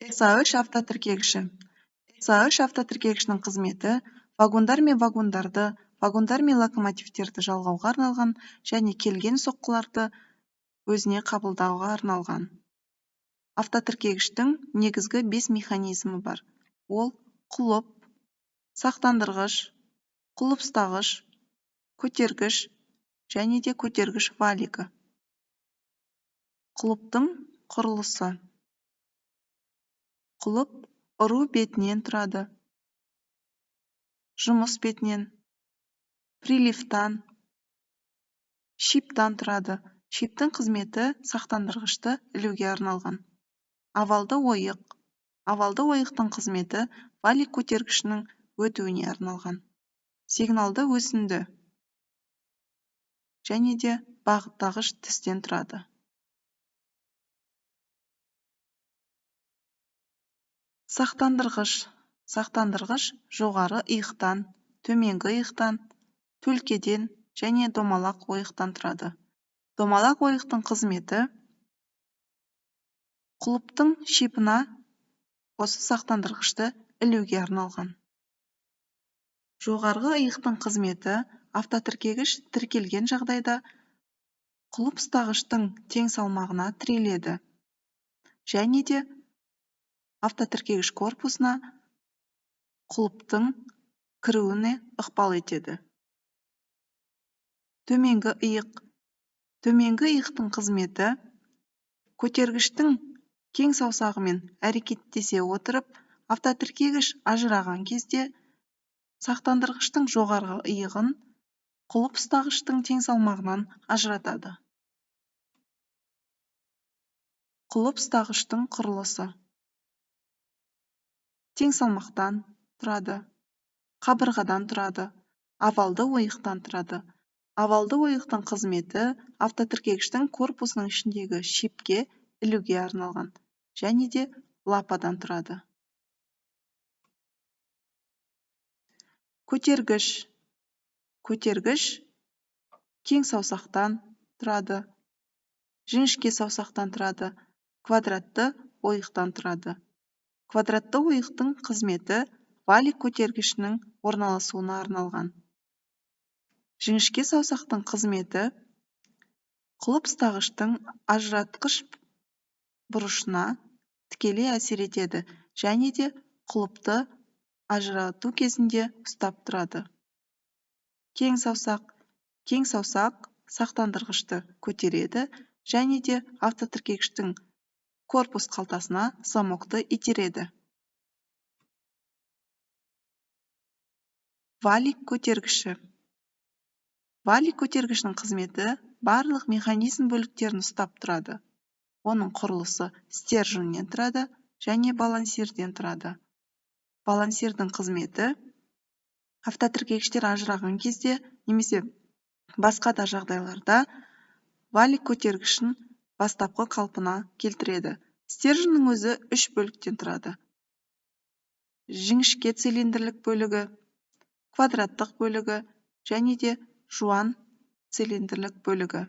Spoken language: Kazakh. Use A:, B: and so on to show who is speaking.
A: SA3 автотіркегіші. SA3 автотіркегішінің қызметі вагондар мен вагондарды, вагондар мен локомотивтерді жалғауға арналған және келген соққыларды өзіне қабылдауға арналған. Автотіркегіштің негізгі 5 механизмі бар. Ол құлып, сақтандырғыш, құлып ұстағыш, көтергіш және де көтергіш валигі. Құлыптың құрылысы. Құлып ұру бетінен тұрады. Жұмыс бетінен, приливтан, шиптан тұрады. Шиптің қызметі сақтандырғышты ілуге арналған. Авалды ойық. Авалды ойықтың қызметі валик көтергішінің өтуіне арналған. Сигналды өсінді және де бағыттағыш тістен тұрады. Сақтандырғыш. Сақтандырғыш жоғары иықтан, төменгі иықтан, төлкеден және домалақ ойықтан тұрады. Домалақ ойықтың қызметі құлыптың шипына осы сақтандырғышты ілуге арналған. Жоғарғы иықтың қызметі автотіркегіш тіркелген жағдайда құлып ұстағыштың тең салмағына тіреледі және де автотіркегіш корпусына құлыптың кіруіне ықпал етеді. Төменгі иық. Төменгі иықтың қызметі көтергіштің кең саусағымен әрекеттесе отырып, автотіркегіш ажыраған кезде сақтандырғыштың жоғарғы иығын құлып ұстағыштың тең салмағынан ажыратады. Құлып ұстағыштың құрылысы. Тең салмақтан тұрады, қабырғадан тұрады, авалды ойықтан тұрады. Авалды ойықтың қызметі автотіркегіштің корпусының ішіндегі шипке ілуге арналған және де лападан тұрады. Көтергіш. Көтергіш кең саусақтан тұрады, жіңішке саусақтан тұрады, квадратты ойықтан тұрады. Квадратты ойықтың қызметі валик көтергішінің орналасуына арналған. Жіңішке саусақтың қызметі құлып ұстағыштың ажыратқыш бұрышына тікелей әсер етеді және де құлыпты ажырату кезінде ұстап тұрады. Кең саусақ сақтандырғышты көтереді және де автотіркегіштің корпус қалтасына замокты итереді. Валик көтергіші. Валик көтергішінің қызметі барлық механизм бөліктерін ұстап тұрады. Оның құрылысы стерженьнен тұрады және балансирден тұрады. Балансирдің қызметі автотіркегіштер ажыраған кезде немесе басқа да жағдайларда валик көтергішін бастапқы қалпына келтіреді. Стерженьнің өзі 3 бөліктен тұрады. Жіңішке цилиндрлік бөлігі, квадраттық бөлігі және де жуан цилиндрлік бөлігі.